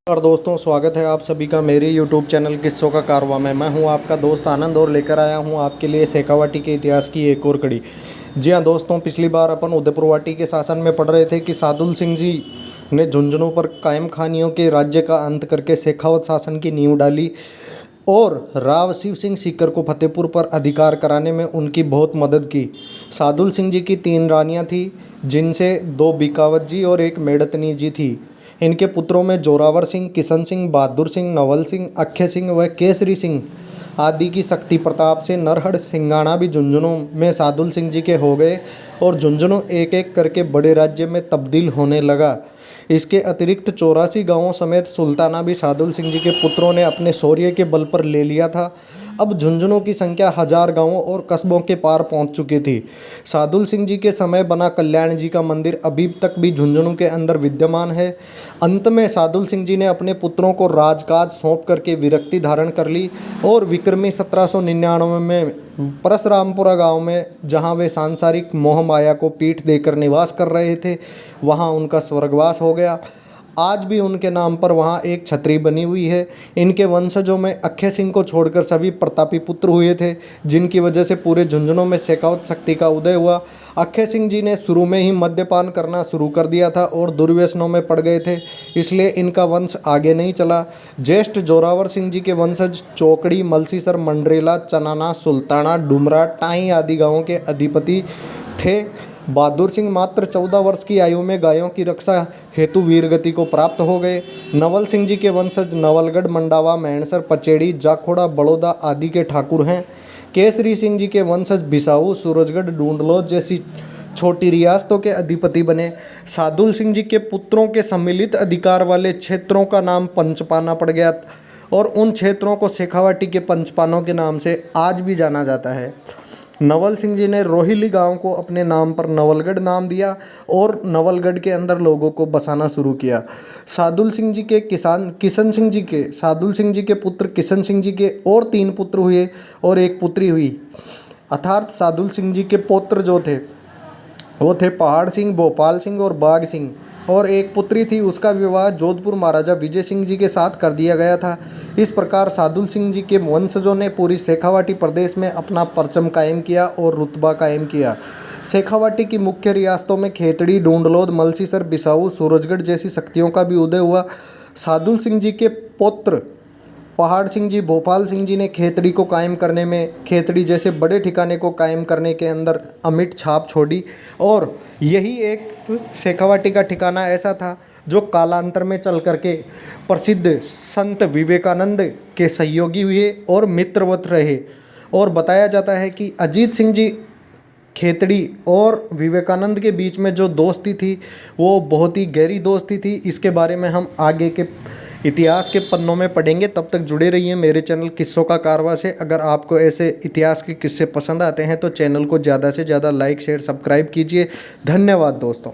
और दोस्तों, स्वागत है आप सभी का मेरे YouTube चैनल किस्सों का कारवां में। मैं हूं आपका दोस्त आनंद और लेकर आया हूं आपके लिए शेखावाटी के इतिहास की एक और कड़ी। जी हां दोस्तों, पिछली बार अपन उदयपुरवाटी के शासन में पढ़ रहे थे कि सादुल सिंह जी ने झुंझुनू पर कायम खानियों के राज्य का अंत करके शेखावत शासन की नींव डाली और राव शिव सिंह सीकर को फतेहपुर पर अधिकार कराने में उनकी बहुत मदद की। सादुल सिंह जी की 3 रानियां थीं, जिनसे 2 बीकावत जी और 1 मेड़तनी जी थी। इनके पुत्रों में जोरावर सिंह, किशन सिंह, बहादुर सिंह, नवल सिंह, अक्खे सिंह व केसरी सिंह आदि की शक्ति प्रताप से नरहड़ सिंगाणा भी झुंझुनू में सादुल सिंह जी के हो गए और झुंझुनू एक एक करके बड़े राज्य में तब्दील होने लगा। इसके अतिरिक्त 84 गांवों समेत सुल्ताना भी सादुल सिंह जी के पुत्रों ने अपने शौर्य के बल पर ले लिया था। अब झुंझुनू की संख्या 1000 गांवों और कस्बों के पार पहुंच चुकी थी। सादुल सिंह जी के समय बना कल्याण जी का मंदिर अभी तक भी झुंझुनू के अंदर विद्यमान है। अंत में सादुल सिंह जी ने अपने पुत्रों को राजकाज सौंप करके विरक्ति धारण कर ली और विक्रमी 1799 में परसरामपुरा गांव में, जहां वे सांसारिक मोह माया को पीठ देकर निवास कर रहे थे, वहां उनका स्वर्गवास हो गया। आज भी उनके नाम पर वहां एक छतरी बनी हुई है। इनके वंशजों में अक्खे सिंह को छोड़कर सभी प्रतापी पुत्र हुए थे, जिनकी वजह से पूरे झुंझुनू में शेखावत शक्ति का उदय हुआ। अक्खे सिंह जी ने शुरू में ही मद्यपान करना शुरू कर दिया था और दुर्व्यसनों में पड़ गए थे, इसलिए इनका वंश आगे नहीं चला। ज्येष्ठ जोरावर सिंह जी के वंशज चौकड़ी, मलसीसर, मंडरेला, चनाना, सुल्ताना, डुमरा, टाई आदि गांवों के अधिपति थे। बहादुर सिंह मात्र 14 वर्ष की आयु में गायों की रक्षा हेतु वीरगति को प्राप्त हो गए। नवल सिंह जी के वंशज नवलगढ़, मंडावा, मैणसर, पचेड़ी, जाखोड़ा, बड़ौदा आदि के ठाकुर हैं। केसरी सिंह जी के वंशज बिसाऊ, सूरजगढ़, डूंडलो जैसी छोटी रियासतों के अधिपति बने। सादुल सिंह जी के पुत्रों के सम्मिलित अधिकार वाले क्षेत्रों का नाम पंचपाना पड़ गया और उन क्षेत्रों को शेखावाटी के पंचपानों के नाम से आज भी जाना जाता है। नवल सिंह जी ने रोहिली गांव को अपने नाम पर नवलगढ़ नाम दिया और नवलगढ़ के अंदर लोगों को बसाना शुरू किया। सादुल सिंह जी के सादुल सिंह जी के पुत्र किशन सिंह जी के और 3 पुत्र हुए और 1 पुत्री हुई। अर्थात सादुल सिंह जी के पुत्र जो थे वो थे पहाड़ सिंह, भोपाल सिंह और बाघ सिंह, और 1 पुत्री थी, उसका विवाह जोधपुर महाराजा विजय सिंह जी के साथ कर दिया गया था। इस प्रकार सादुल सिंह जी के वंशजों ने पूरी शेखावाटी प्रदेश में अपना परचम कायम किया और रुतबा कायम किया। शेखावाटी की मुख्य रियासतों में खेतड़ी, डूंडलोद, मलसीसर, बिसाऊ, सूरजगढ़ जैसी शक्तियों का भी उदय हुआ। सादुल सिंह जी के पुत्र पहाड़ सिंह जी, भोपाल सिंह जी ने खेतड़ी को कायम करने में, खेतड़ी जैसे बड़े ठिकाने को कायम करने के अंदर अमिट छाप छोड़ी और यही एक शेखावाटी का ठिकाना ऐसा था जो कालांतर में चल करके प्रसिद्ध संत विवेकानंद के सहयोगी हुए और मित्रवत रहे। और बताया जाता है कि अजीत सिंह जी खेतड़ी और विवेकानंद के बीच में जो दोस्ती थी वो बहुत ही गहरी दोस्ती थी। इसके बारे में हम आगे के इतिहास के पन्नों में पढ़ेंगे। तब तक जुड़े रहिए मेरे चैनल किस्सों का कारवां से। अगर आपको ऐसे इतिहास के किस्से पसंद आते हैं तो चैनल को ज़्यादा से ज़्यादा लाइक, शेयर, सब्सक्राइब कीजिए। धन्यवाद दोस्तों।